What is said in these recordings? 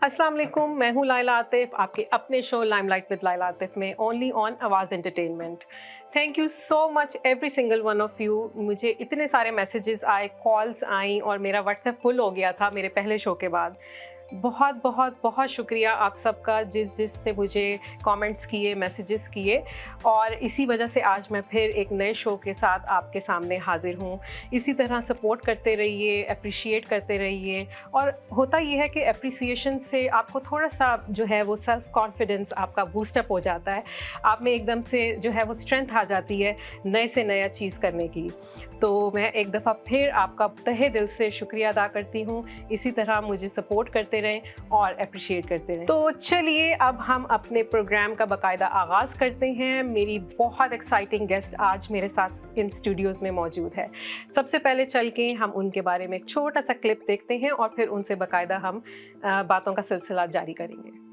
अस्सलाम वालेकुम, मैं हूँ लाइला आतिफ, आपके अपने show limelight with Laila Atif में ओनली ऑन आवाज़ entertainment. Thank you so much every single one of you. मुझे इतने सारे मैसेजेस आए, कॉल्स आई और मेरा व्हाट्सएप फुल हो गया था मेरे पहले शो के बाद। बहुत बहुत बहुत शुक्रिया आप सबका जिसने मुझे कमेंट्स किए, मैसेजेस किए, और इसी वजह से आज मैं फिर एक नए शो के साथ आपके सामने हाज़िर हूँ। इसी तरह सपोर्ट करते रहिए, अप्रिशिएट करते रहिए। और होता ये है कि अप्रिसिएशन से आपको थोड़ा सा जो है वो सेल्फ़ कॉन्फिडेंस आपका बूस्टअप हो जाता है, आप में एकदम से जो है वो स्ट्रेंथ आ जाती है नए से नया चीज़ करने की। तो मैं एक दफ़ा फिर आपका तहे दिल से शुक्रिया अदा करती हूँ। इसी तरह मुझे सपोर्ट करते रहें और अप्रिशिएट करते रहें। तो चलिए अब हम अपने प्रोग्राम का बाकायदा आगाज़ करते हैं। मेरी बहुत एक्साइटिंग गेस्ट आज मेरे साथ इन स्टूडियोज़ में मौजूद है। सबसे पहले चल के हम उनके बारे में एक छोटा सा क्लिप देखते हैं और फिर उनसे बाकायदा हम बातों का सिलसिला जारी करेंगे।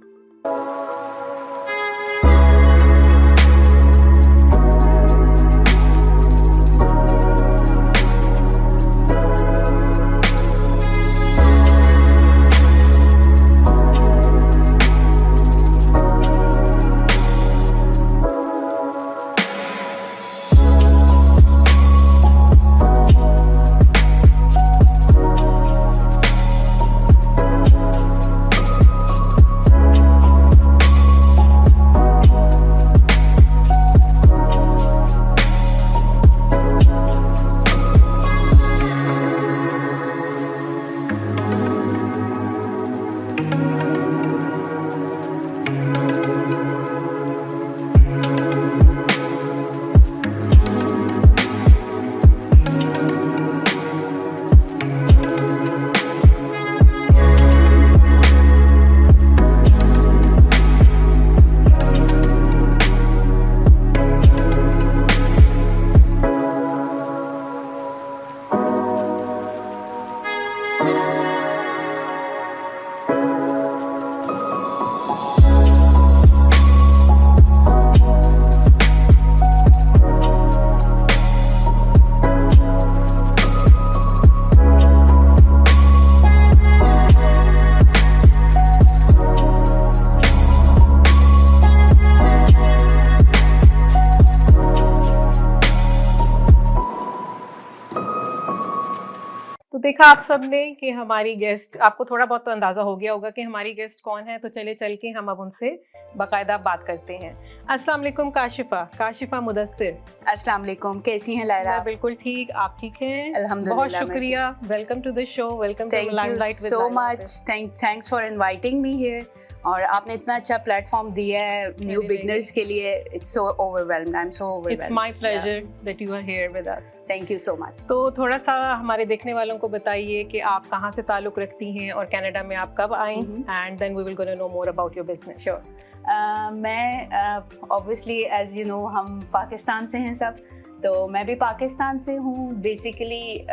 देखा आप सबने कि हमारी गेस्ट, आपको थोड़ा बहुत तो अंदाज़ा हो गया होगा कि हमारी गेस्ट कौन है। तो चले चल के हम अब उनसे बाकायदा बात करते हैं। अस्सलाम वालेकुम काशिफा मुदस्सिर। अस्सलाम वालेकुम, कैसी हैं लायला? मैं बिल्कुल ठीक, आप ठीक हैं? अल्हम्दुलिल्लाह। बहुत शुक्रिया, welcome to the show, welcome to limelight with so much, thanks for inviting me here. और आपने इतना अच्छा प्लेटफॉर्म दिया है न्यू बिगनर्स के लिए। It's so overwhelmed, I am so overwhelmed. It's my pleasure that you are here with us. Thank you so much. तो थोड़ा सा हमारे देखने वालों को बताइए कि आप कहाँ से ताल्लुक़ रखती हैं और कनाडा में आप कब आई, and then we will gonna know more about your business. Sure. मैं ऑब्वियसली एज यू नो हम पाकिस्तान से हैं सब, तो मैं भी पाकिस्तान से हूँ। Basically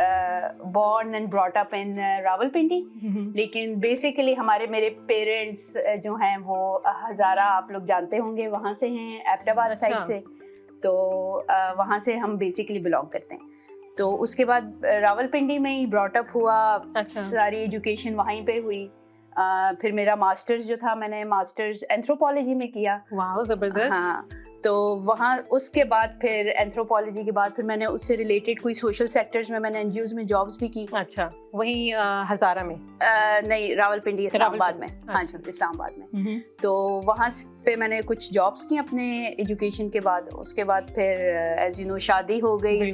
born and brought up in Rawalpindi, लेकिन बेसिकली मेरे पेरेंट्स जो हैं वो हज़ारा, आप लोग जानते होंगे, वहाँ से हैं, एबटाबाद साइड से। तो वहाँ से हम बेसिकली बिलोंग करते हैं। तो उसके बाद रावलपिंडी में ही ब्रॉट अप हुआ। सारी एजुकेशन वहीं पे हुई। फिर मेरा मास्टर्स जो था, मैंने मास्टर्स एंथ्रोपोलॉजी में किया। वाह, ज़बरदस्त। हाँ, तो वहाँ उसके बाद फिर एंथ्रोपोलॉजी के बाद फिर मैंने उससे रिलेटेड कोई सोशल सेक्टर्स में मैंने एनजीओज में जॉब्स भी की। अच्छा, वहीं हज़ारा में? नहीं, रावलपिंडी, इस्लामाबाद में। हाँ जी, इस्लामाबाद में। तो वहाँ पे मैंने कुछ जॉब्स की अपने एजुकेशन के बाद। उसके बाद फिर एज यू नो शादी हो गई।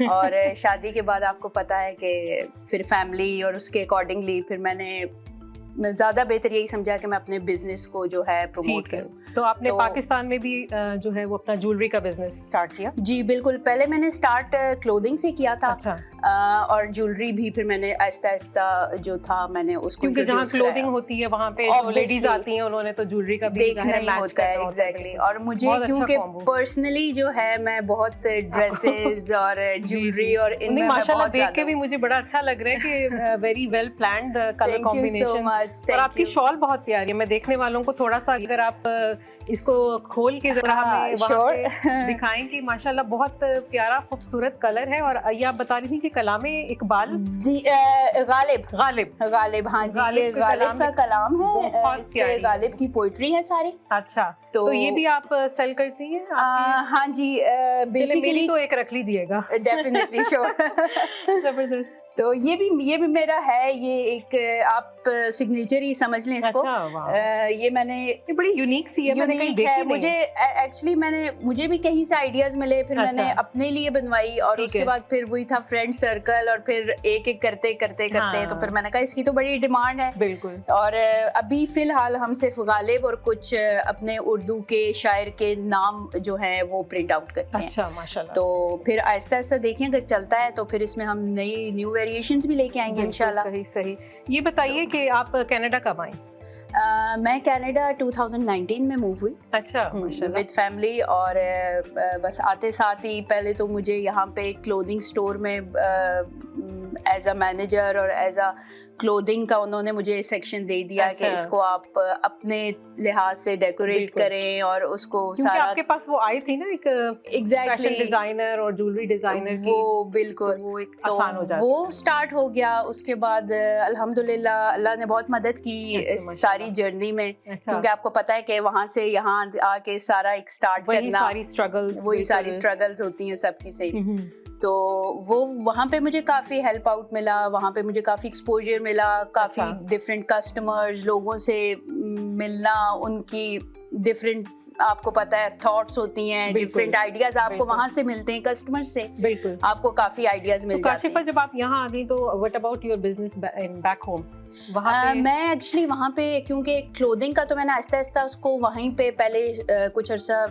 और शादी के बाद आपको पता है कि फिर फैमिली और उसके अकॉर्डिंगली फिर मैं ज़्यादा बेहतर यही समझा कि मैं अपने बिजनेस को जो है प्रमोट करूं। तो आपने पाकिस्तान में भी जो है वो अपना ज्वेलरी का बिजनेस स्टार्ट किया? जी बिल्कुल, पहले मैंने स्टार्ट क्लोथिंग से किया था। अच्छा। और ज्वैलरी भी फिर मैंने आहिस्ता आहिस्ता जो था मैंने उसको, क्योंकि जहाँ क्लोथिंग होती है वहाँ पे जो लेडीज आती हैं उन्होंने तो ज्वेलरी का भी देखना ही होता है। एग्जैक्टली। और मुझे क्योंकि पर्सनली जो है मैं बहुत ड्रेसेस और ज्वेलरी और इनमें माशाल्लाह देख के भी मुझे बड़ा अच्छा लग रहा है कि very well planned colour combinations, much. और आपकी शॉल बहुत प्यारी है। मैं देखने वालों को थोड़ा सा, अगर आप इसको खोल के जरा हमें वहाँ पे दिखाएं कि माशाल्लाह बहुत प्यारा खूबसूरत कलर है। और ये आप बता रही थी कि कलाम इकबाल जी, गालिब गालिब गालिब, हाँ जी, ये गालिब का कलाम है, बहुत प्यारी, गालिब की पोइट्री है सारी। अच्छा, तो ये भी आप सेल करती हैं? हाँ जी, बेसिकली तो एक रख लीजिएगा। Definitely, sure. जबरदस्त। तो ये भी मेरा है, ये एक आप सिग्नेचर ही समझ लें इसको। अच्छा, ये मैंने, ये बड़ी यूनिक सी है, मैंने कहीं देखी है। नहीं। मुझे एक्चुअली मुझे भी कहीं से आइडियाज मिले, फिर मैंने अपने लिए बनवाई, और उसके बाद फिर वही था फ्रेंड सर्कल, और फिर एक एक करते तो फिर मैंने कहा इसकी तो बड़ी डिमांड है। बिल्कुल। और अभी फिलहाल हम सिर्फ गालिब और कुछ अपने उर्दू के शायर के नाम जो हैं वो प्रिंट आउट करते हैं। अच्छा, माशाल्लाह। तो फिर आहिस्ता आहिस्ता देखें, अगर चलता है तो फिर इसमें हम न्यू वेरिएशंस भी लेके आएंगे इंशाल्लाह। सही सही। ये बताइए कि आप कनाडा कब आई? मैं कनाडा 2019 में मूव हुई। अच्छा, माशाल्लाह। With family. और बस आते साथ ही पहले तो मुझे यहाँ पे क्लोथिंग स्टोर में एज अ मैनेजर और एज अ क्लोथिंग का उन्होंने मुझे सेक्शन दे दिया कि इसको आप अपने लिहाज से डेकोरेट करें, और उसको सारा, आपके पास वो आई थी ना एक एग्जैक्टली डिजाइनर और ज्वेलरी डिजाइनर की, वो बिल्कुल, तो वो एक आसान हो जाता। वो स्टार्ट हो गया। उसके बाद अल्हम्दुलिल्लाह अल्लाह ने बहुत मदद की सारी जर्नी में, क्योंकि आपको पता है कि वहाँ से यहाँ आके सारा एक स्टार्ट करना, वही सारी स्ट्रगल्स होती हैं सबकी से। तो वो वहाँ पे मुझे काफ़ी हेल्प आउट मिला, वहाँ पे मुझे काफ़ी एक्सपोजर मिला, काफ़ी डिफरेंट कस्टमर्स, लोगों से मिलना, उनकी डिफरेंट, आपको पता है, थॉट्स होती हैं, डिफरेंट आइडियाज आपको वहाँ से मिलते हैं, कस्टमर्स से बिल्कुल आपको काफ़ी आइडियाज मिल जाते हैं। काशिफा, जब आप यहाँ आ गई तो what about your business back home? मैं एक्चुअली वहाँ पे, क्योंकि क्लोथिंग का तो मैंने आहिस्ता आहिस्ता उसको वहीं पे पहले कुछ अर्सा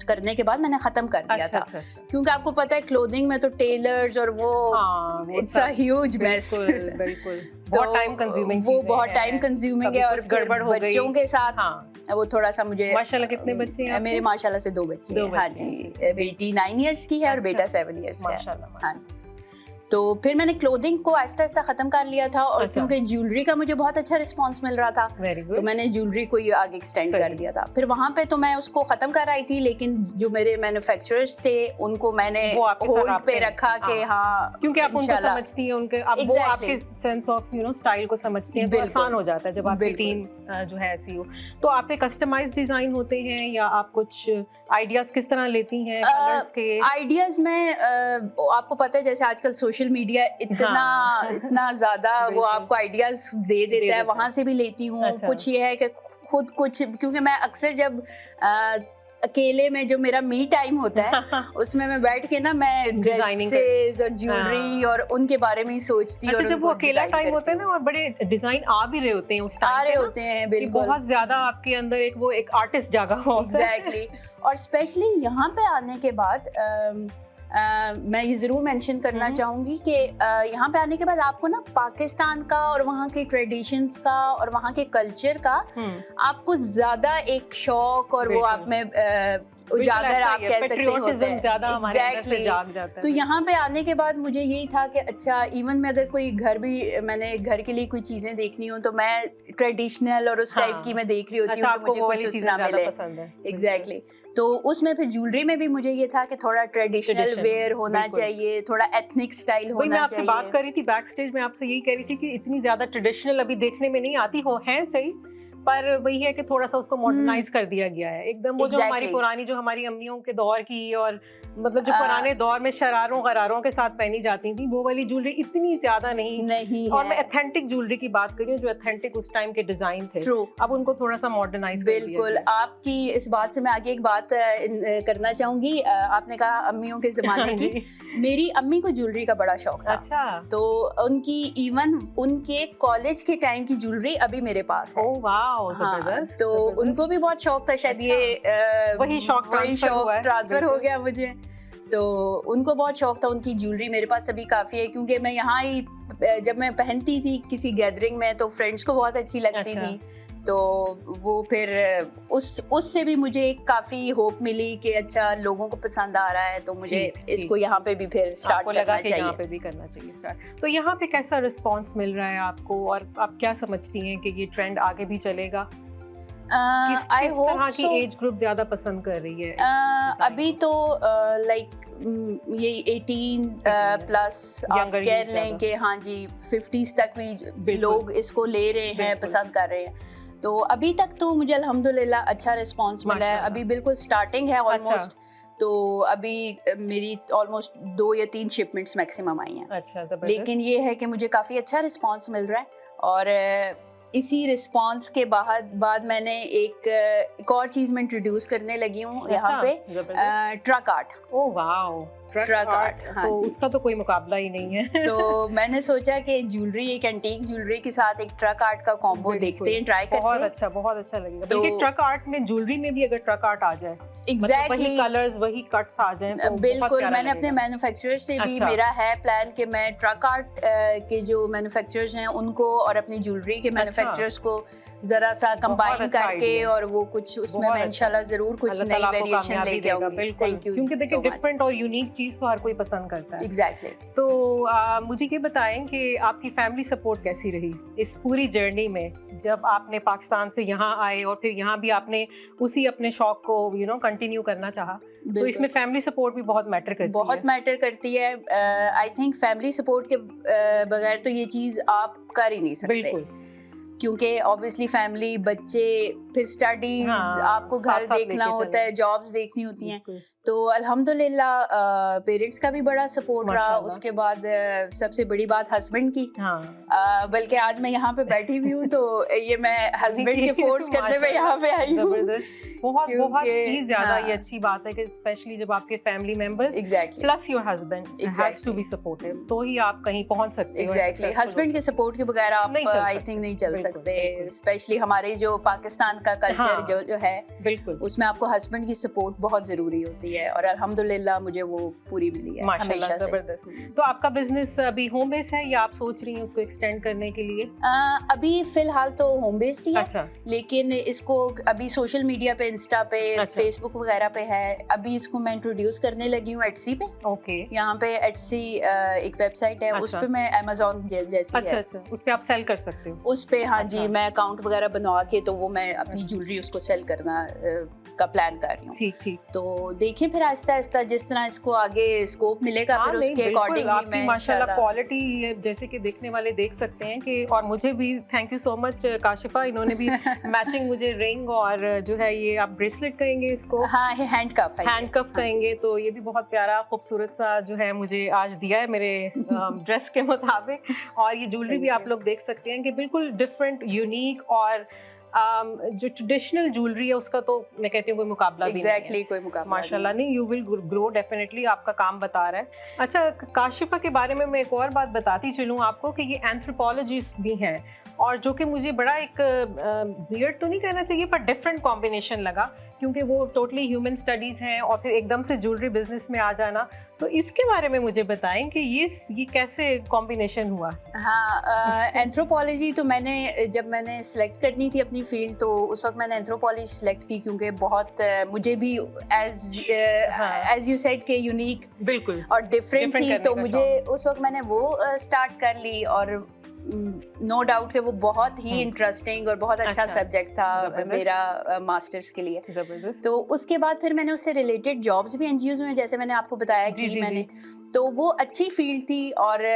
करने के बाद मैंने ख़त्म कर दिया था। क्योंकि आपको पता है क्लोथिंग में तो टेलर्स और वो इट्स अ ह्यूज मेस, बिल्कुल बहुत टाइम कंज्यूमिंग, वो बहुत टाइम कंज्यूमिंग है। और गड़बड़ हो गई बच्चों के साथ वो थोड़ा सा मुझे, माशाल्लाह कितने बच्चे हैं? मेरे माशाल्लाह से 2 बच्चे हैं। हाँ जी, बेटी 9 इयर्स की है और बेटा 7 इयर्स का है। हाँ जी। तो फिर मैंने क्लोथिंग को आहिस्ता आहिस्ता खत्म कर लिया था, और क्योंकि ज्वेलरी का मुझे बहुत अच्छा रिस्पांस मिल रहा था, तो मैंने ज्वेलरी को ये आगे एक्सटेंड कर दिया था। फिर वहाँ पे तो मैं उसको खत्म कर आई थी, लेकिन जो मेरे मैन्युफैक्चरर्स थे उनको मैंने होल्ड पे रखा कि हाँ, क्योंकि आप उनको समझती हैं, उनके आप वो आपके सेंस ऑफ स्टाइल को समझती हैं, तो आसान हो जाता है जब आपकी टीम जो है ऐसी हो। तो आपके कस्टमाइज्ड डिजाइन होते हैं या आप कुछ आइडियाज किस तरह लेती हैं कलर्स के? आइडियाज में आपको पता है जैसे आजकल सोशल मीडिया इतना ज्यादा वो आपको आइडियाज दे देता है, वहां से भी लेती हूँ। कुछ ये है कि खुद कुछ, क्योंकि मैं अक्सर जब अकेले में जो मेरा मी टाइम होता है उसमें मैं बैठ के ना मैं ड्रेसेस और ज्वेलरी और उनके बारे में ही सोचती हूँ। जब वो अकेला टाइम होता है ना और बड़े डिजाइन आ भी रहे होते हैं उस टाइम, आ रहे होते हैं बिल्कुल, बहुत ज्यादा आपके अंदर एक आर्टिस्ट जागा हुआ होता है। एग्जैक्टली। और स्पेशली यहाँ पे आने के बाद मैं ये ज़रूर मेंशन करना चाहूँगी कि यहाँ पे आने के बाद आपको ना पाकिस्तान का और वहाँ के ट्रेडिशंस का और वहाँ के कल्चर का आपको ज़्यादा एक शौक और वो आप में उजागर आप कह सकते हो, एग्जैक्टली। तो यहाँ पे आने के बाद मुझे यही था कि अच्छा, इवन में अगर कोई मैंने घर के लिए कोई चीजें देखनी हो तो मैं ट्रेडिशनल और उस टाइप की मैं देख रही होती हूँ कि मुझे कुछ उस तरह मिले। एग्जैक्टली। तो उसमें फिर ज्वेलरी में भी मुझे ये था कि थोड़ा ट्रेडिशनल वेयर होना चाहिए, थोड़ा एथनिक स्टाइल होना चाहिए। मैं आपसे बात कर रही थी बैक स्टेज में, आपसे यही कह रही थी कि इतनी ज्यादा ट्रेडिशनल अभी देखने में नहीं आती हो, है सही, पर वही है कि थोड़ा सा उसको मॉडर्नाइज कर दिया गया है एकदम। वो जो हमारी पुरानी, जो हमारी अम्मियों के दौर की और मतलब जो पुराने दौर में शरारों गरारों के साथ पहनी जाती थी, वो वाली ज्वेलरी इतनी ज्यादा नहीं और मैं ऑथेंटिक ज्वेलरी की बात कर रही हूँ, जो ऑथेंटिक उस टाइम के डिजाइन थे। अब उनको थोड़ा सा मॉडर्नाइज कर दिया। बिल्कुल। आपकी इस बात से मैं आगे एक बात करना चाहूंगी। आपने कहा अम्मियों के जमाने की, मेरी अम्मी को ज्वेलरी का बड़ा शौक था। अच्छा। तो उनकी इवन उनके कॉलेज के टाइम की ज्वेलरी अभी मेरे पास है। ओह वाओ, जबरदस्त। तो उनको भी बहुत शौक था, शायद ये वही शौक ट्रांसफर हो गया मुझे। तो उनको बहुत शौक था, उनकी ज्वेलरी मेरे पास अभी काफ़ी है, क्योंकि मैं यहाँ ही जब मैं पहनती थी किसी गैदरिंग में तो फ्रेंड्स को बहुत अच्छी लगती थी। तो वो फिर उससे भी मुझे काफ़ी होप मिली कि अच्छा लोगों को पसंद आ रहा है, तो मुझे इसको यहाँ पे भी फिर स्टार्ट करना लगा कि चाहिए। यहाँ पे भी करना चाहिए स्टार्ट। तो यहाँ पे कैसा रिस्पांस मिल रहा है आपको, और आप क्या समझती हैं कि ये ट्रेंड आगे भी चलेगा? किस तरह की एज ग्रुप ज्यादा पसंद कर रही है? अभी तो लाइक ये 18 प्लस आप कह लें कि हाँ जी 50s तक भी लोग इसको ले रहे हैं, पसंद कर रहे हैं। तो अभी तक तो मुझे अल्हम्दुलिल्लाह अच्छा रिस्पांस मिला है। अभी बिल्कुल स्टार्टिंग है ऑलमोस्ट। तो अभी मेरी ऑलमोस्ट 2 या 3 शिपमेंट्स मैक्सिमम आई हैं। अच्छा, ज़बरदस्त। लेकिन ये है कि मुझे काफ़ी अच्छा रिस्पांस मिल रहा है, और इसी रिस्पांस के बाद मैंने एक और चीज़ में इंट्रोड्यूस करने लगी हूँ यहाँ पे, truck art. Oh wow, truck art. हाँ तो उसका तो कोई मुकाबला ही नहीं है। तो मैंने सोचा कि ज्वेलरी, एक एंटीक ज्वेलरी के साथ एक ट्रक आर्ट का कॉम्बो देखते हैं, ट्राई करते हैं। बहुत अच्छा लगेगा। तो बल्कि ट्रक आर्ट में, ज्वेलरी में भी अगर ट्रक आर्ट आ जाए, एग्जैक्टली वही कलर्स, वही कट्स आ जाएं, तो बिल्कुल। मैंने अपने मैन्युफैक्चरर से भी, मेरा है प्लान कि मैं ट्रक आर्ट के जो मैन्युफैक्चरर्स हैं उनको और अपनी ज्वेलरी के मैन्युफैक्चरर्स को जरा सा कंबाइन करके, और वो कुछ उसमें मैं इंशाल्लाह जरूर कुछ नई वेरिएशन लेके आऊंगी। Thank you. क्योंकि देखिए डिफरेंट और यूनिक चीज तो हर कोई पसंद करता है। एग्जैक्टली। तो मुझे ये बताएं कि आपकी फैमिली सपोर्ट कैसी रही इस पूरी जर्नी में, जब आपने पाकिस्तान से यहाँ आए और फिर यहाँ भी आपने उसी अपने शौक को कंटिन्यू करना चाहा? तो इसमें फैमिली सपोर्ट भी बहुत मैटर करती है। बहुत मैटर करती है। आई थिंक फैमिली सपोर्ट के बगैर तो ये चीज़ आप कर ही नहीं सकते। बिल्कुल। क्योंकि ऑब्वियसली फैमिली, बच्चे, फिर स्टडीज, आपको घर देखना होता है, जॉब्स देखनी होती हैं। तो अल्हम्दुलिल्लाह पेरेंट्स का भी बड़ा सपोर्ट रहा। उसके बाद सबसे बड़ी बात हस्बैंड की। बल्कि आज मैं यहाँ पे बैठी हुई हूँ तो ये मैं हस्बैंड के फोर्स करने में यहाँ पे आई हूँ। बहुत ही ज्यादा ये अच्छी बात है कि स्पेशली जब आपके family members plus your husband has to be supportive, तो ही आप कहीं पहुँच सकते हो। एग्जैक्टली। हस्बैंड के सपोर्ट के बगैर आप आई थिंक नहीं चल सकते। स्पेशली हमारे जो पाकिस्तान का कल्चर जो है, बिल्कुल, उसमें आपको हस्बैंड की सपोर्ट बहुत जरूरी होती है, और अल्हम्दुलिल्लाह मुझे वो पूरी मिली है हमेशा से। जबरदस्त। तो आपका बिजनेस अभी होम बेस्ड है या आप सोच रही हैं उसको एक्सटेंड करने के लिए? अभी फिलहाल तो होम बेस्ड ही है। अच्छा। लेकिन इसको अभी सोशल मीडिया पे, इंस्टा पे, फेसबुक वगैरह पे है। अभी इसको मैं इंट्रोड्यूस करने लगी हूँ एटसी पे। ओके। यहाँ पे एटसी एक वेबसाइट है, उस पे मैं अमेज़न जैसी अच्छा, उस पे आप सेल कर सकते हो? उस पे हाँ जी, मैं अकाउंट वगैरह बनवा के तो वो मैं अपनी ज्वेलरी उसको सेल करना का प्लान कर रही हूँ। ठीक। तो देखिए फिर आहिस्ता आहिस्ता जिस तरह इसको आगे स्कोप मिलेगा, फिर उसके अकॉर्डिंगली मैं माशाल्लाह क्वालिटी जैसे कि देखने वाले देख सकते हैं कि, और मुझे भी थैंक यू सो मच काशिफा, इन्होंने भी मैचिंग मुझे रिंग और जो है ये आप ब्रेसलेट कहेंगे इसको? हाँ, हैंडकफ कहेंगे। तो ये भी बहुत प्यारा खूबसूरत सा जो है मुझे आज दिया है मेरे ड्रेस के मुताबिक। और ये ज्वेलरी भी आप लोग देख सकते हैं कि बिल्कुल डिफरेंट, यूनिक, और जो ट्रेडिशनल ज्वेलरी है उसका तो मैं कहती हूँ कोई मुकाबला भी नहीं है। कोई मुकाबला माशाल्लाह नहीं। यू विल ग्रो डेफिनेटली, आपका काम बता रहा है। अच्छा, काशिफा के बारे में मैं एक और बात बताती चलूँ आपको कि ये एंथ्रोपोलॉजिस्ट भी हैं, और जो कि मुझे बड़ा एक वियर्ड तो नहीं कहना चाहिए पर डिफरेंट कॉम्बिनेशन लगा, क्योंकि वो टोटली ह्यूमन स्टडीज़ हैं और फिर एकदम से ज्वेलरी बिजनेस में आ जाना। तो इसके बारे में मुझे बताएं कि ये कैसे कॉम्बिनेशन हुआ? हाँ, एंथ्रोपोलॉजी तो जब मैंने सेलेक्ट करनी थी अपनी फील्ड, तो उस वक्त मैंने एंथ्रोपोलॉजी सेलेक्ट की, क्योंकि बहुत मुझे भी एज यू सेड के यूनिक, बिल्कुल, और डिफरेंट थी। तो मुझे उस वक्त मैंने वो स्टार्ट कर ली, और नो डाउट कि वो बहुत ही इंटरेस्टिंग और बहुत अच्छा सब्जेक्ट था मेरा मास्टर्स के लिए। जबरदस्त। तो उसके बाद फिर मैंने उससे रिलेटेड जॉब्स भी एनजीओज में, जैसे मैंने आपको बताया कि मैंने, तो वो अच्छी फील्ड थी, और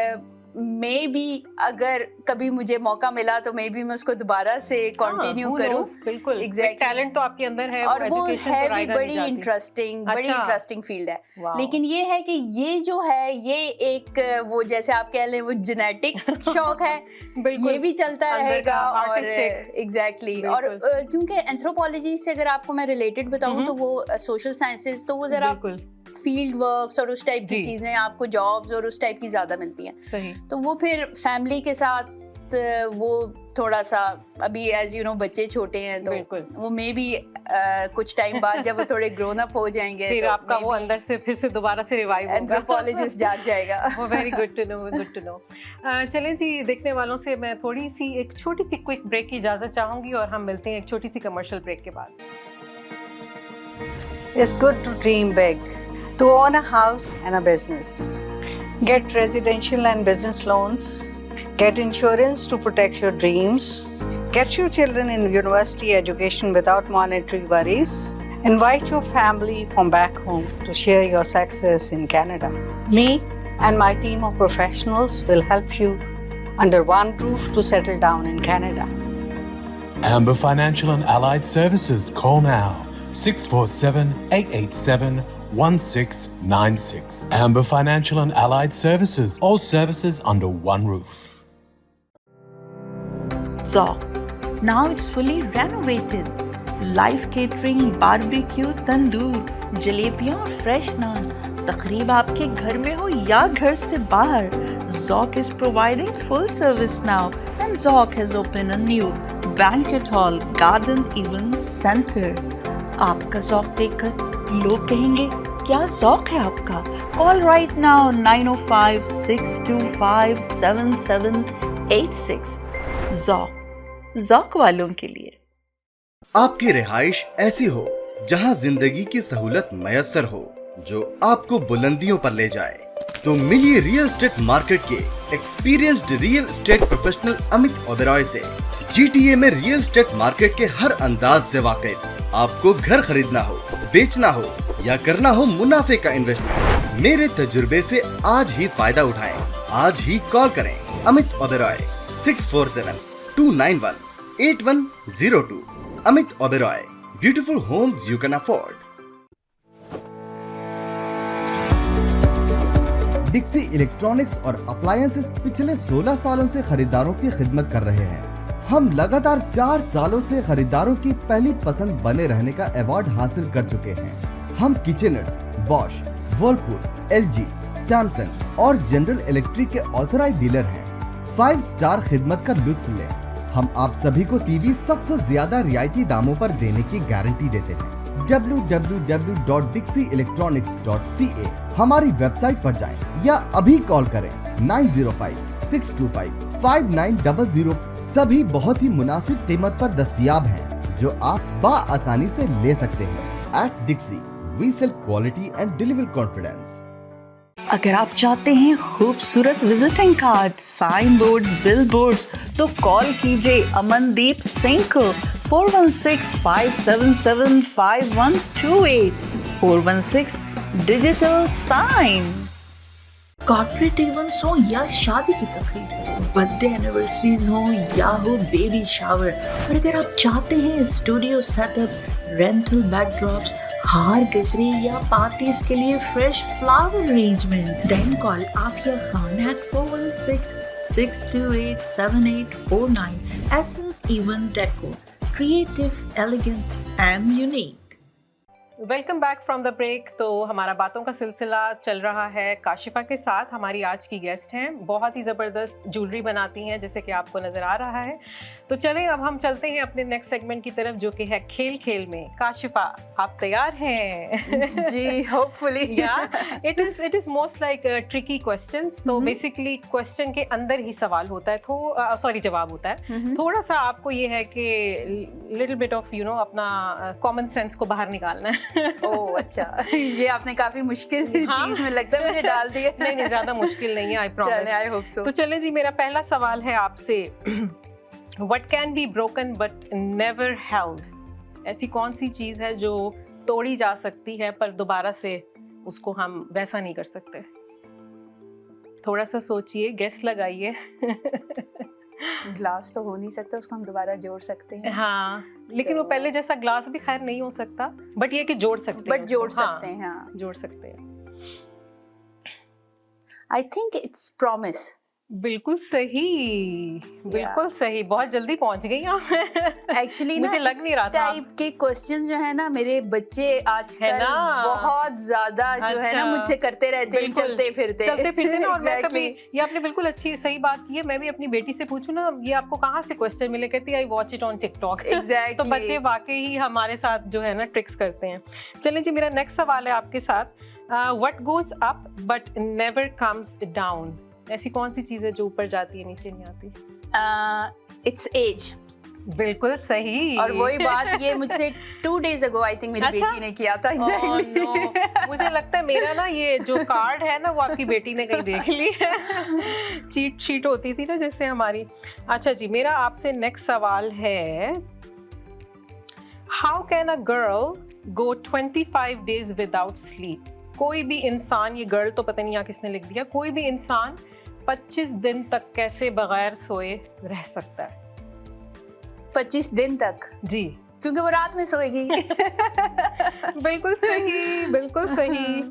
मे बी अगर कभी मुझे मौका मिला तो मे बी मैं उसको दोबारा से कंटिन्यू करूं। बिल्कुल, एग्जैक्टली। टैलेंट तो आपके अंदर है, और वो है भी बड़ी इंटरेस्टिंग फील्ड है। लेकिन ये है कि ये जो है, ये एक वो जैसे आप कह लें वो जेनेटिक शौक है, ये भी चलता रहेगा। और एग्जैक्टली। और क्योंकि एंथ्रोपोलॉजी से अगर आपको मैं रिलेटेड बताऊं तो वो सोशल साइंसेज, तो वो जरा फील्ड वर्क्स और उस टाइप की चीजें, आपको जॉब्स और उस टाइप की ज्यादा मिलती हैं। सही। तो वो फिर फैमिली के साथ वक्त वो थोड़ा सा अभी एज यू नो बच्चे छोटे हैं तो बिल्कुल। वो मे बी कुछ टाइम बाद जब वो थोड़े ग्रोन अप हो जाएंगे फिर तो आपका वो अंदर से फिर से दोबारा से रिवाइव होगा। एंथ्रोपोलॉजिस्ट जाग जाएगा। वो very good to know, good to know. चलें जी, देखने वालों से मैं थोड़ी सी एक छोटी सी क्विक ब्रेक की इजाज़त चाहूँगी और हम मिलते हैं एक छोटी सी कमर्शियल ब्रेक के बाद। It's good to dream big, to own a house and a business. Get residential and business loans. Get insurance to protect your dreams. Get your children in university education without monetary worries. Invite your family from back home to share your success in Canada. Me and my team of professionals will help you under one roof to settle down in Canada. Amber Financial and Allied Services. Call now. 647-887-1696. Amber Financial and Allied Services. All services under one roof. Zoc. Now it's fully renovated. Live catering, barbecue, tandoor, जलेबियाँ और fresh naan. तकरीब आपके घर में हो या घर से बाहर, Zoc is providing full service now, and Zoc has opened a new banquet hall, garden event center. आपका Zoc देखकर लोग कहेंगे क्या Zoc है आपका? Call right now 905-625-7786. Zoc वालों के लिए। आपकी रिहाइश ऐसी हो जहां जिंदगी की सहूलत मयसर हो, जो आपको बुलंदियों पर ले जाए, तो मिलिए रियल एस्टेट मार्केट के experienced real estate professional Amit Oberoi से। GTA में रियल एस्टेट मार्केट के हर अंदाज से वाकिफ। आपको घर खरीदना हो, बेचना हो या करना हो मुनाफे का इन्वेस्टमेंट, मेरे तजुर्बे से आज ही फायदा उठाएं। आज ही कॉल करें Amit Oberoi 647-291-8102। Amit Oberoi, beautiful homes you can afford. Dixie electronics और अप्लायंसेस पिछले 16 सालों से खरीदारों की खिदमत कर रहे हैं। हम लगातार 4 सालों से खरीदारों की पहली पसंद बने रहने का अवार्ड हासिल कर चुके हैं। हम किचनर्स, बॉश, वर्लपूल, LG, सैमसंग और जनरल इलेक्ट्रिक के ऑथराइज्ड डीलर हैं। 5 स्टार खिदमत का लुत्फ लें। हम आप सभी को टीवी सबसे ज्यादा रियायती दामों पर देने की गारंटी देते हैं। www.dixieelectronics.ca हमारी वेबसाइट पर जाएं या अभी कॉल करें 905-625-5900। सभी बहुत ही मुनासिब कीमत पर दस्तयाब हैं, जो आप बाआसानी से ले सकते हैं। At Dixie, we sell quality and deliver confidence. अगर आप चाहते हैं खूबसूरत visiting card, sign boards, bill boards, तो कॉल कीजिए अमनदीप सिंह को 416-577-5128। 416 डिजिटल साइन। कॉर्पोरेट इवेंट्स हो या शादी की तकरीब, बर्थडे एनिवर्सरीज हो या हो बेबी शावर, और अगर आप चाहते हैं स्टूडियो सेटअप, रेंटल बैकड्रॉप्स, हार गजरे या पार्टीज के लिए fresh flower arrangement, then call Afiya Khan at 416-628-7849. Essence Event Decor, creative, elegant and unique. Welcome back from the break. तो हमारा बातों का सिलसिला चल रहा है काशिफा के साथ। हमारी आज की गेस्ट हैं, बहुत ही ज़बरदस्त ज्वेलरी बनाती हैं जैसे कि आपको नज़र आ रहा है। तो चलें अब हम चलते हैं अपने नेक्स्ट सेगमेंट की तरफ, जो कि है खेल खेल में। काशिफा, आप तैयार हैं? जी, hopefully. It is most like tricky questions. तो बेसिकली क्वेश्चन के अंदर ही सवाल होता है, जवाब होता है। थोड़ा सा आपको ये है कि लिटिल बिट ऑफ अपना कॉमन सेंस को बाहर निकालना है। ओह अच्छा, ये आपने काफी मुश्किल चीज में लगता है मुझे डाल दिया। नहीं ज्यादा मुश्किल नहीं है, I promise. I hope so. तो चलें जी, मेरा पहला सवाल है आपसे। What can be broken but never held? ऐसी कौन सी चीज है जो तोड़ी जा सकती है पर दोबारा से उसको हम वैसा नहीं कर सकते? थोड़ा सा सोचिए, गेस लगाइए। ग्लास तो हो नहीं सकता, उसको हम दोबारा जोड़ सकते हैं। हाँ, लेकिन वो पहले जैसा ग्लास भी खैर नहीं हो सकता, बट ये कि जोड़ सकते हैं। सकते हैं, हाँ, जोड़ सकते हैं। I think it's promise. बिल्कुल सही, बिल्कुल सही, बहुत जल्दी पहुंच गई आप। एक्चुअली मुझे लग नहीं रहा था। टाइप के क्वेश्चंस जो है ना मेरे बच्चे है आजकल ना? बहुत ज्यादा जो है ना अच्छा। मुझसे करते रहते हैं, बिल्कुल। चलते फिरते ना। और मैं कभी, Exactly. ये आपने बिल्कुल अच्छी सही बात की है। मैं भी अपनी बेटी से पूछूं ना, ये आपको कहाँ से क्वेश्चन मिले, कहती I watch it on TikTok. Exactly. तो बच्चे वाकई ही हमारे साथ जो है ना ट्रिक्स करते हैं। चलें जी, मेरा नेक्स्ट सवाल है आपके साथ। What goes up but never comes down? ऐसी कौन सी चीज है जो ऊपर जाती है नीचे नहीं आती? It's age. बिल्कुल सही। और वही बात ये मुझसे 2 days ago आई थिंक मेरी अच्छा? बेटी ने किया था। Exactly Oh, no. मुझे लगता है मेरा ना ये जो कार्ड है ना वो आपकी बेटी ने कहीं देख ली है। चीट शीट होती थी ना जैसे हमारी। अच्छा जी, मेरा आपसे नेक्स्ट सवाल है, how can a girl go 25 days without sleep? कोई भी इंसान, ये गर्ल तो पता नहीं यहाँ किसने लिख दिया, कोई भी इंसान 25 दिन तक कैसे बगैर सोए रह सकता है? 25 दिन तक, जी क्योंकि वो रात में सोएगी। बिल्कुल सही, बिल्कुल सही।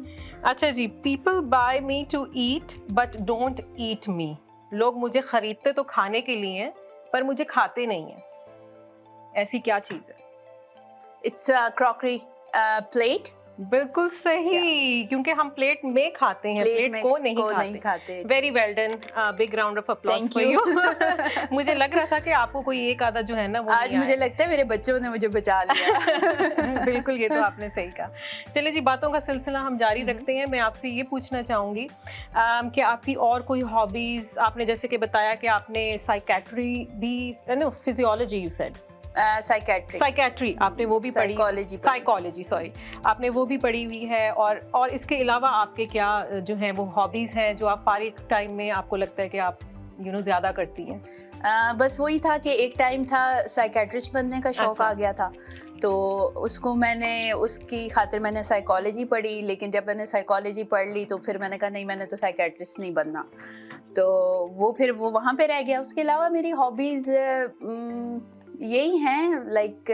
अच्छा जी, people buy me to eat but don't eat me. लोग मुझे खरीदते तो खाने के लिए हैं पर मुझे खाते नहीं हैं। ऐसी क्या चीज है? It's crockery plate. बिल्कुल सही, क्योंकि हम प्लेट में खाते हैं, प्लेट को नहीं खाते। Very well done, big round of applause for you. मुझे लग रहा था कि आपको कोई एक आधा जो है ना वो आज मुझे लगता है मेरे बच्चों ने मुझे बचा लिया। बिल्कुल, ये तो आपने सही कहा। चलिए जी, बातों का सिलसिला हम जारी रखते हैं। मैं आपसे ये पूछना चाहूँगी कि आपकी और कोई हॉबीज, आपने जैसे कि बताया कि आपने साइकेट्री भी, no physiology you said, psychiatry आपने वो भी पढ़ी, साइकोलॉजी सॉरी, आपने वो भी पढ़ी हुई है। और इसके अलावा आपके क्या जो हैं वो हॉबीज हैं जो आप फारिग टाइम में आपको लगता है कि आप ज़्यादा करती हैं? बस वही था कि एक टाइम था साइकेट्रिस्ट बनने का शौक अच्छा। आ गया था, तो उसकी खातिर मैंने साइकोलॉजी पढ़ी। लेकिन जब मैंने साइकोलॉजी पढ़ ली तो फिर मैंने कहा नहीं, मैंने तो साइकेट्रिस्ट नहीं बनना, तो वो वहाँ पे रह गया। उसके अलावा मेरी हॉबीज़ यही हैं, लाइक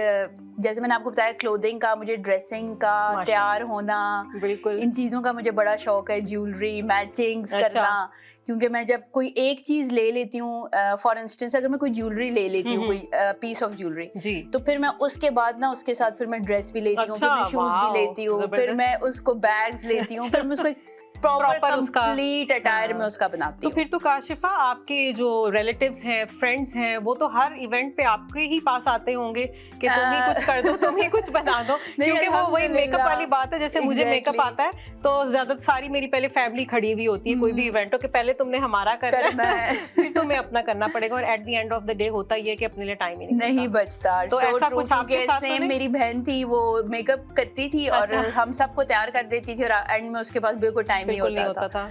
जैसे मैंने आपको बताया, क्लोथिंग का, मुझे ड्रेसिंग का, तैयार होना, बिल्कुल इन चीज़ों का मुझे बड़ा शौक है। ज्वेलरी मैचिंग्स अच्छा। करना, क्योंकि मैं जब कोई एक चीज़ ले लेती हूँ, फॉर इंस्टेंस अगर मैं कोई ज्वेलरी ले लेती हूँ, कोई पीस ऑफ ज्वेलरी, जी, तो फिर मैं उसके बाद ना उसके साथ फिर मैं ड्रेस भी लेती हूँ, फिर मैं शूज भी लेती हूँ, फिर मैं उसको बैग्स लेती हूँ, फिर मैं उसको प्रॉपर उसका कंप्लीट अटायर में उसका बनाती तो हूँ। फिर तो काशिफा, आपके जो रिलेटिव्स हैं, फ्रेंड्स हैं, वो तो हर इवेंट पे आपके ही पास आते होंगे कि तुम ही कुछ कर दो, तुम ही कुछ बना दो, क्योंकि वो वही मेकअप वाली बात है। जैसे मुझे मेकअप आता है तो ज्यादा सारी मेरी पहले फैमिली खड़ी हुई होती है कोई भी इवेंट हो, कि पहले तुमने हमारा करना है फिर तुम्हें अपना करना पड़ेगा, और at the end of the day होता ही है कि अपने लिए टाइम ही नहीं बचता। तो ऐसा कुछ आपके साथ तो नहीं? मेरी बहन थी, वो मेकअप करती थी और हम सबको तैयार कर देती थी, और एंड में उसके पास बिल्कुल टाइम नहीं होता था।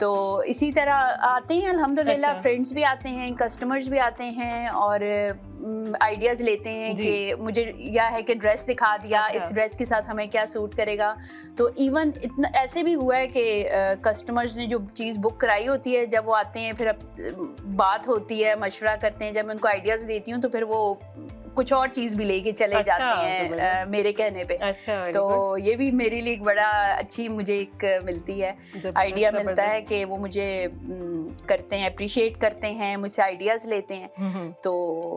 तो इसी तरह आते हैं अल्हम्दुलिल्लाह, फ्रेंड्स भी आते हैं, कस्टमर्स भी आते हैं, और आइडियाज़ लेते हैं कि मुझे यह है कि ड्रेस दिखा दिया, इस ड्रेस के साथ हमें क्या सूट करेगा। तो इवन इतना ऐसे भी हुआ है कि कस्टमर्स ने जो चीज़ बुक कराई होती है, जब वो आते हैं फिर बात होती है, मशवरा करते हैं, जब मैं उनको आइडियाज़ देती हूँ तो फिर वो कुछ और चीज़ भी लेके चले जाते हैं मेरे कहने पे। तो ये भी मेरे लिए एक बड़ा अच्छी मुझे एक मिलती है, आइडिया मिलता है कि वो मुझे करते हैं, अप्रिशिएट करते हैं, मुझसे आइडियाज़ लेते हैं। तो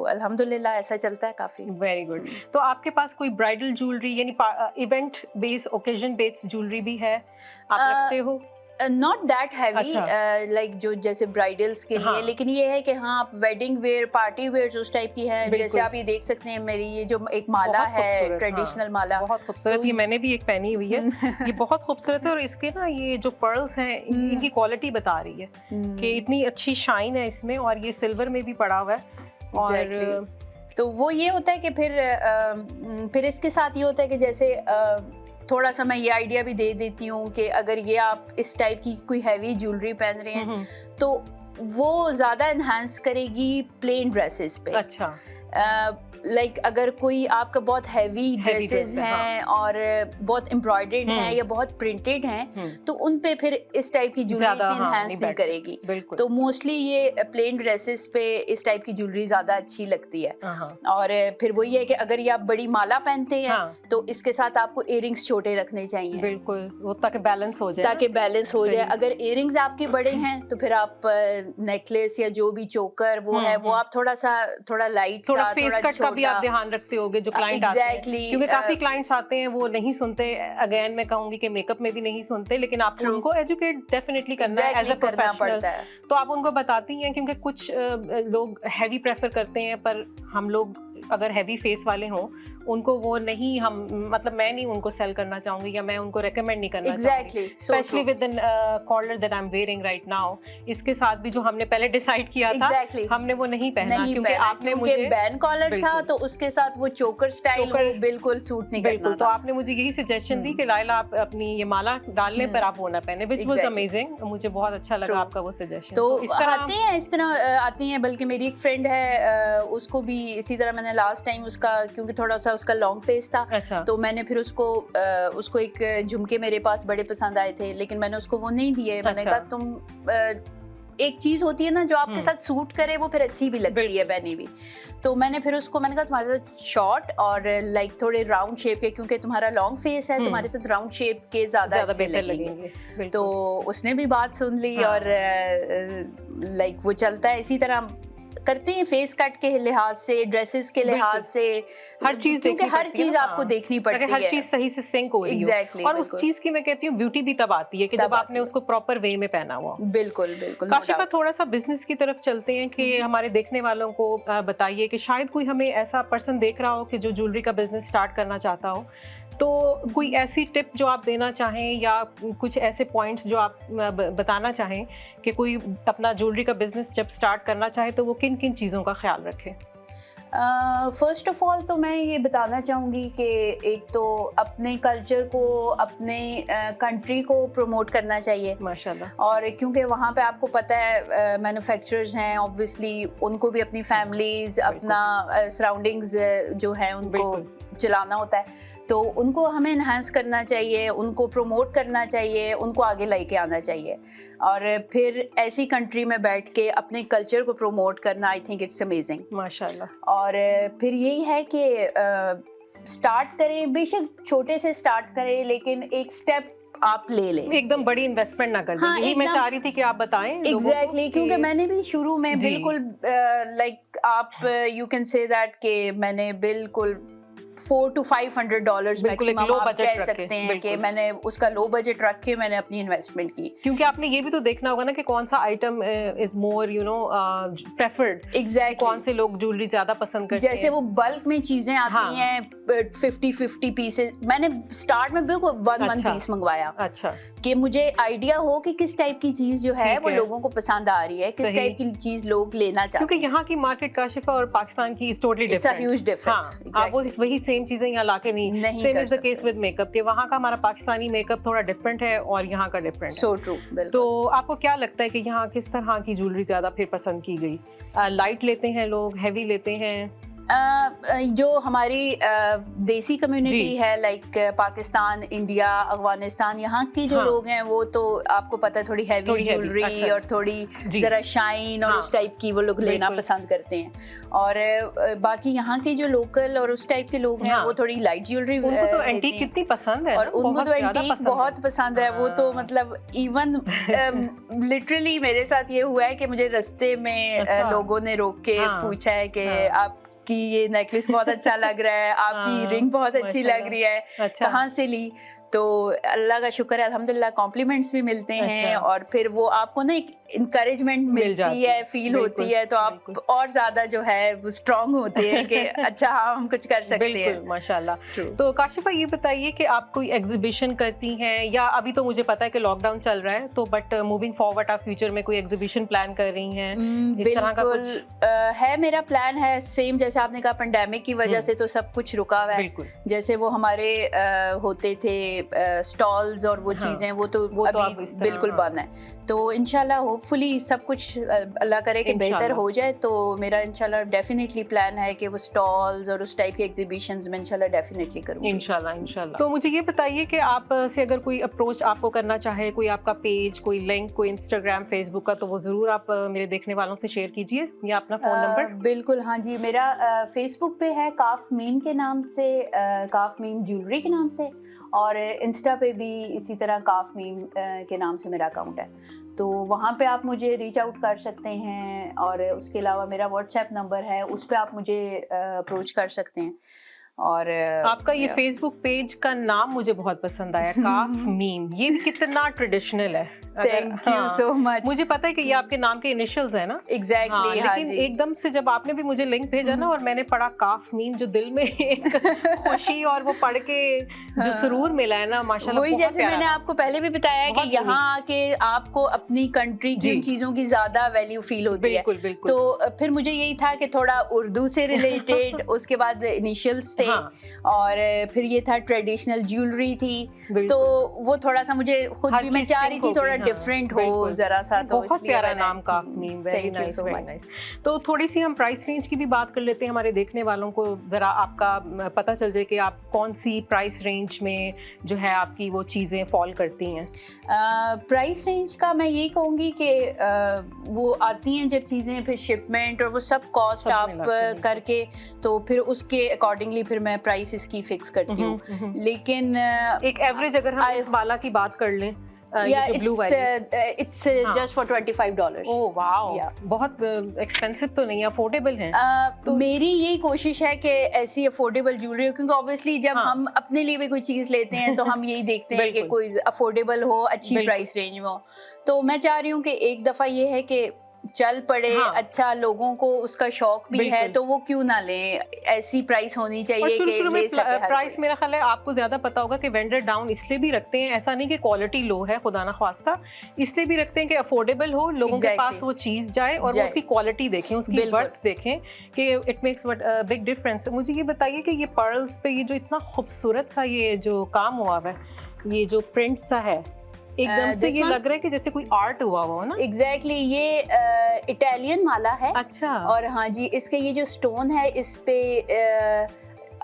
अल्हम्दुलिल्लाह ऐसा चलता है काफ़ी। Very good. तो आपके पास कोई ब्राइडल ज्वेलरी यानी event based, occasion based jewellery भी है, आप रखते हो? नॉट दैट हैवी, लाइक जो जैसे ब्राइडल्स के लिए, लेकिन ये है कि हाँ, आप वेडिंग वेयर, पार्टी वेयर उस टाइप की है। जैसे आप ये देख सकते हैं, मेरी ये जो एक माला है, ट्रेडिशनल माला, बहुत खूबसूरत, ये मैंने भी एक पहनी हुई है, ये बहुत खूबसूरत है। और इसके ना ये जो पर्ल्स हैं, इनकी क्वालिटी बता रही है कि इतनी अच्छी शाइन है इसमें, और ये सिल्वर में भी पड़ा हुआ है। और तो वो ये होता है कि फिर इसके साथ ये होता है कि जैसे थोड़ा सा मैं ये आइडिया भी दे देती हूँ कि अगर ये आप इस टाइप की कोई हैवी ज्वेलरी पहन रहे हैं तो वो ज़्यादा एनहांस करेगी प्लेन ड्रेसेस पे। अच्छा। लाइक अगर कोई आपका बहुत हैवी ड्रेसेस dress है, हैं और बहुत एम्ब्रॉयडर्ड हैं या बहुत प्रिंटेड हैं तो उन पे फिर इस टाइप की ज्वेलरी ज्यादा, हाँ, इनहैंस नहीं नहीं बैठ करेगी। बिल्कुल। तो मोस्टली ये प्लेन ड्रेसेस पे इस टाइप की ज्वेलरी ज्यादा अच्छी लगती है। और फिर वही है कि अगर ये आप बड़ी माला पहनते हैं तो इसके साथ आपको इयरिंग्स छोटे रखने चाहिए, बिल्कुल, वो ताकि बैलेंस हो जाए, ताकि बैलेंस हो जाए। अगर इयरिंग्स आपके बड़े हैं तो फिर आप नेकलेस या जो भी चोकर वो है वो आप थोड़ा लाइट थोड़ा सा, फेस थोड़ा कट का भी आप छोटा। ध्यान रखते होगे जो क्लाइंट आते हैं, Exactly, क्योंकि काफी क्लाइंट्स आते हैं वो नहीं सुनते। अगेन मैं कहूंगी कि मेकअप में भी नहीं सुनते, लेकिन आपको True. उनको एजुकेट डेफिनेटली करना है एज अ करना प्रोफेशनल। पड़ता है। तो आप उनको बताती हैं, क्योंकि कुछ लोग हैवी प्रेफर करते हैं, पर हम लोग अगर हैवी फेस वाले हों उनको वो नहीं, हम मतलब मैं नहीं उनको सेल करना चाहूंगी या मैं उनको रेकमेंड नहीं करना चाहूंगी, specially with the collar that I am wearing right now. इसके साथ भी जो हमने पहले डिसाइड किया था हमने वो नहीं पहना, क्योंकि आपने मुझे बैन कॉलर था तो उसके साथ वो चोकर स्टाइल वो बिल्कुल सूट नहीं करना था। तो आपने मुझे यही सजेशन दी कि लाइला आप अपनी ये माला डालने पर आप वो ना पहने, व्हिच वाज अमेजिंग। मुझे बहुत अच्छा लगा आपका वो सजेशन। तो इस तरह आती हैं, बल्कि मेरी एक फ्रेंड है उसको भी इसी तरह, मैंने लास्ट टाइम उसका, क्योंकि थोड़ा सा उसका लॉन्ग फेस था, अच्छा। तो मैंने फिर उसको एक झुमके मेरे पास बड़े पसंद आए थे, लेकिन मैंने उसको वो नहीं दिए। मैंने कहा तुम एक चीज होती है ना जो आपके साथ सूट करे वो फिर अच्छी भी लगती है पहनी भी। तो मैंने फिर उसको मैंने कहा तुम्हारे साथ शॉर्ट और लाइक थोड़े राउंड शेप के, क्योंकि तुम्हारा लॉन्ग फेस है, तुम्हारे साथ राउंड शेप के ज्यादा अच्छे लगेंगे। तो उसने भी बात सुन ली और लाइक वो चलता है इसी तरह करते हैं फेस कट के लिहाज से, ड्रेसेस के लिहाज से, हर चीज, क्योंकि हर चीज आपको देखनी पड़ती है, हर चीज सही से सिंक हो रही है। और उस चीज की मैं कहती हूँ ब्यूटी भी तब आती है कि जब आपने उसको प्रॉपर वे में पहना हुआ। बिल्कुल बिल्कुल। काशिफा, थोड़ा सा बिजनेस की तरफ चलते हैं कि हमारे देखने वालों को बताइए कि शायद कोई हमें ऐसा पर्सन देख रहा हो कि जो ज्वेलरी का बिजनेस स्टार्ट करना चाहता हो, तो कोई ऐसी टिप जो आप देना चाहें या कुछ ऐसे पॉइंट्स जो आप बताना चाहें कि कोई अपना ज्वेलरी का बिजनेस जब स्टार्ट करना चाहे तो वो किन किन चीज़ों का ख्याल रखे? फर्स्ट ऑफ ऑल तो मैं ये बताना चाहूँगी कि एक तो अपने कल्चर को, अपने कंट्री को प्रमोट करना चाहिए माशाल्लाह। और क्योंकि वहाँ पे आपको पता है मैन्युफैक्चरर्स हैं, ऑब्वियसली उनको भी अपनी फैमिलीज, अपना सराउंडिंग्स जो है उनको चलाना होता है, तो उनको हमें इन्हांस करना चाहिए, उनको प्रमोट करना चाहिए, उनको आगे लेके आना चाहिए। और फिर ऐसी कंट्री में बैठ के अपने कल्चर को प्रमोट करना, आई थिंक इट्स अमेजिंग माशाल्लाह। और फिर यही है कि स्टार्ट करें, बेशक छोटे से स्टार्ट करें, लेकिन एक स्टेप आप ले लें, एकदम बड़ी इन्वेस्टमेंट ना कर दें। यही मैं चाह रही थी कि आप बताएं। एग्जैक्टली, क्योंकि मैंने भी शुरू में बिल्कुल लाइक आप यू कैन से दैट कि मैंने बिल्कुल $400 to $500 मैक्सिमम आप कह सकते हैं कि मैंने उसका लो बजट रख के मैंने अपनी इन्वेस्टमेंट की। क्योंकि आपने ये भी तो देखना होगा ना कि कौन सा item is more preferred. Exactly, कौन से लोग ज्वेलरी ज्यादा पसंद करते हैं। जैसे वो बल्क में चीजें आती हैं 50 पीसेस, मैंने स्टार्ट में बिल्कुल 1 पीस मंगवाया। अच्छा, कि मुझे आइडिया हो कि किस टाइप की चीज जो है वो लोगों को पसंद आ रही है, किस टाइप की चीज लोग लेना चाहते हैं, क्योंकि यहाँ की मार्केट काशिफा और पाकिस्तान की is totally different. It's a huge difference. आप वो वही सेम चीजें यहाँ लाके नहीं same is the case with makeup के वहाँ का हमारा पाकिस्तानी मेकअप थोड़ा डिफरेंट है और यहाँ का डिफरेंट है। So true. तो आपको क्या लगता है कि यहाँ किस तरह की ज्वेलरी ज्यादा फिर पसंद की गई? लाइट लेते हैं लोग, हैवी लेते हैं? जो हमारी देसी कम्युनिटी है, लाइक पाकिस्तान, इंडिया, अफगानिस्तान, यहाँ के जो लोग हैं वो तो आपको पता है थोड़ी हैवी ज्वेलरी और थोड़ी जरा शाइन और उस टाइप की वो लोग लेना पसंद करते हैं। और बाकी यहाँ के जो लोकल और उस टाइप के लोग हैं वो थोड़ी लाइट ज्वेलरी, उनको तो एंटीक कितनी पसंद है, और उनको तो एंटीक बहुत पसंद है। वो तो मतलब इवन लिटरली मेरे साथ ये हुआ है कि मुझे रास्ते में लोगों ने रोक के पूछा है कि आप कि ये नेकलेस बहुत अच्छा लग रहा है, आपकी रिंग बहुत अच्छी लग रही है, कहाँ से ली? तो अल्लाह का शुक्र है, अल्हम्दुलिल्लाह कॉम्प्लीमेंट्स भी मिलते हैं और फिर वो आपको ना एक इंकरेजमेंट मिलती है, फील होती है, तो आप और ज्यादा जो है वो स्ट्रांग होते हैं कि अच्छा हाँ हम कुछ कर सकते हैं। माशाल्लाह। तो काशिफा ये बताइए कि आप कोई एग्जीबिशन करती हैं या अभी तो मुझे पता है कि लॉकडाउन चल रहा है, तो बट मूविंग फॉरवर्ड आप फ्यूचर में कोई एग्जीबिशन प्लान कर रही हैं? इस तरह का कुछ है? मेरा प्लान है सेम जैसे आपने कहा, पेंडेमिक की वजह से तो सब कुछ रुका हुआ है। जैसे वो हमारे होते थे स्टॉल्स और वो चीज़ें वो तो अब अभी इस तरह, बिल्कुल हाँ। बंद है। तो इंशाल्लाह होपफुली सब कुछ अल्लाह करे कि बेहतर इंशाल्लाह। हो जाए। तो मेरा इंशाल्लाह डेफिनेटली प्लान है कि वो स्टॉल्स और उस टाइप के एग्जीबिशंस में इंशाल्लाह डेफिनेटली करूँगी। इंशाल्लाह। तो मुझे ये बताइए कि आप से अगर कोई अप्रोच आपको करना चाहे, कोई आपका पेज, कोई लिंक, कोई इंस्टाग्राम, फेसबुक का, तो वो ज़रूर आप मेरे देखने वालों से शेयर कीजिए, या अपना फ़ोन नंबर। बिल्कुल, हाँ जी। मेरा फेसबुक पे है काफ मीम के नाम से, काफ मीम ज्वेलरी के नाम से, और इंस्टा पे भी इसी तरह काफ मीम के नाम से मेरा अकाउंट है। तो वहाँ पे आप मुझे रीच आउट कर सकते हैं, और उसके अलावा मेरा व्हाट्सएप नंबर है, उस पर आप मुझे अप्रोच कर सकते हैं। और आपका ये फेसबुक पेज का नाम मुझे बहुत पसंद आया, काफ मीम। ये कितना ट्रेडिशनल है। Thank you so much. मुझे पता है कि ये आपके नाम के इनिशियल्स है ना। एग्जैक्टली, लेकिन एकदम से जब आपने भी मुझे लिंक भेजा ना, और मैंने पढ़ा काफ मीम, जो दिल में एक खुशी और वो पढ़ के जो सुरूर मिला है ना, माशाल्लाह। वही, जैसे मैंने आपको पहले भी बताया कि यहाँ आके आपको अपनी कंट्री की उन चीज़ों की ज़्यादा वैल्यू फील होती है। बिल्कुल बिल्कुल। तो फिर मुझे यही था कि थोड़ा उर्दू से रिलेटेड, उसके बाद इनिशियल्स थे, और फिर ये था ट्रेडिशनल ज्वेलरी थी, तो वो थोड़ा सा मुझे खुद भी मैं चाह रही थी थोड़ा डिफरेंट हो जरा सा। तो बहुत प्यारा नाम Kaf Meem, very nice, very nice. तो थोड़ी सी हम प्राइस रेंज की भी बात कर लेते हैं, हमारे देखने वालों को जरा आपका पता चल जाए कि आप कौन सी प्राइस रेंज में जो है आपकी वो चीज़ें फॉल करती हैं। प्राइस रेंज का मैं ये कहूँगी कि वो आती हैं जब चीज़ें, फिर शिपमेंट और वो सब कॉस्ट आप करके, तो फिर उसके अकॉर्डिंगली फिर मैं प्राइस इसकी फिक्स करती हूँ। लेकिन एक एवरेज अगर हम इस बाला की बात कर लें, it's just for $25. Oh wow, बहुत एक्सपेंसिव तो नहीं, अफोर्डेबल है। तो मेरी यही कोशिश है कि ऐसी अफोर्डेबल ज्वेलरी हो, क्योंकि ऑब्वियसली जब हम अपने लिए भी कोई चीज़ लेते हैं तो हम यही देखते हैं कि कोई अफोर्डेबल हो, अच्छी प्राइस रेंज में हो। तो मैं चाह रही हूँ कि एक दफ़ा ये है कि चल पड़े, अच्छा लोगों को उसका शौक भी है, तो वो क्यों ना लें, ऐसी प्राइस होनी चाहिए कि ले सके। प्राइस मेरा ख्याल है आपको ज्यादा पता होगा कि वेंडर डाउन इसलिए भी रखते हैं, ऐसा नहीं कि क्वालिटी लो है, खुदा ना ख्वास्ता, इसलिए भी रखते हैं कि अफोर्डेबल हो, लोगों के पास वो चीज जाए और वो उसकी क्वालिटी देखें, उसकी वर्थ देखें, कि इट मेक्स बिग डिफरेंस। मुझे ये बताइए कि ये पर्ल्स पे ये जो इतना खूबसूरत सा ये जो काम हुआ है, ये जो प्रिंट सा है, एकदम से ये लग रहा है कि जैसे कोई आर्ट हुआ हो ना। एग्जैक्टली, ये इटालियन माला है। अच्छा। और हाँ जी, इसके ये जो स्टोन है, इस पे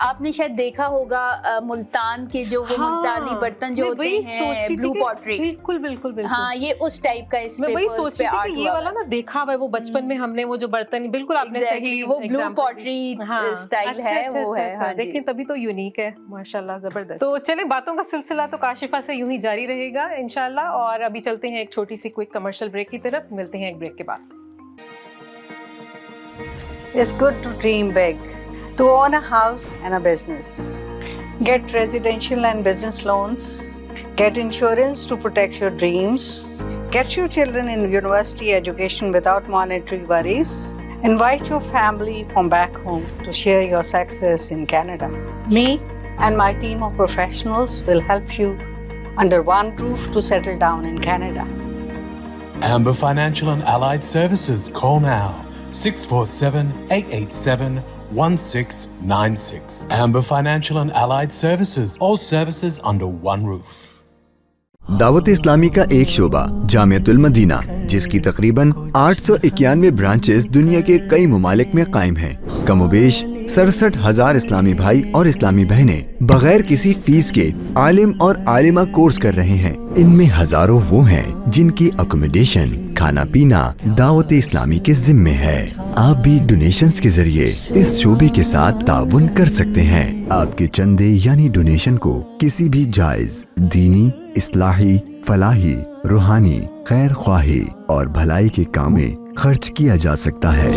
आपने शायद देखा होगा मुल्तान के जो वो मुल्तानी बर्तन जो होते हैं, ब्लू पॉटरी। बिल्कुल बिल्कुल बिल्कुल। हाँ, ये उस टाइप का इस पे मैं वही सोच रही थी कि ये वाला ना देखा हुआ है, वो बचपन में हमने वो जो बर्तन, बिल्कुल आपने सही, वो ब्लू पॉटरी स्टाइल है, वो है। हाँ, देखिए तभी तो यूनिक है, माशाल्लाह, जबरदस्त। तो चले, बातों का सिलसिला तो काशिफा से यूं ही जारी रहेगा इंशाल्लाह, और अभी चलते हैं एक छोटी सी क्विक कमर्शियल ब्रेक की तरफ, मिलते हैं एक ब्रेक के बाद। It's good to dream big, to own a house and a business. Get residential and business loans. Get insurance to protect your dreams. Get your children in university education without monetary worries. Invite your family from back home to share your success in Canada. Me and my team of professionals will help you under one roof to settle down in Canada. Amber Financial and Allied Services. Call now. 647-887-1696. Amber Financial and Allied Services. All services under one roof. Dawat Islami का एक शोबा Jamiatul Medina, जिसकी तकरीबन 891 branches दुनिया के कई ममालिक में कायम हैं। कमोबेश 67,000 इस्लामी भाई और इस्लामी बहनें बगैर किसी फीस के आलिम और आलिमा कोर्स कर रहे हैं। इनमें हजारों वो हैं जिनकी अकोमोडेशन, खाना पीना दावत इस्लामी के जिम्मे है। आप भी डोनेशंस के जरिए इस शोबे के साथ ताउन कर सकते हैं। आपके चंदे यानी डोनेशन को किसी भी जायज दीनी, इस्लाही, फलाही, रूहानी, खैर ख्वाही और भलाई के काम में खर्च किया जा सकता है।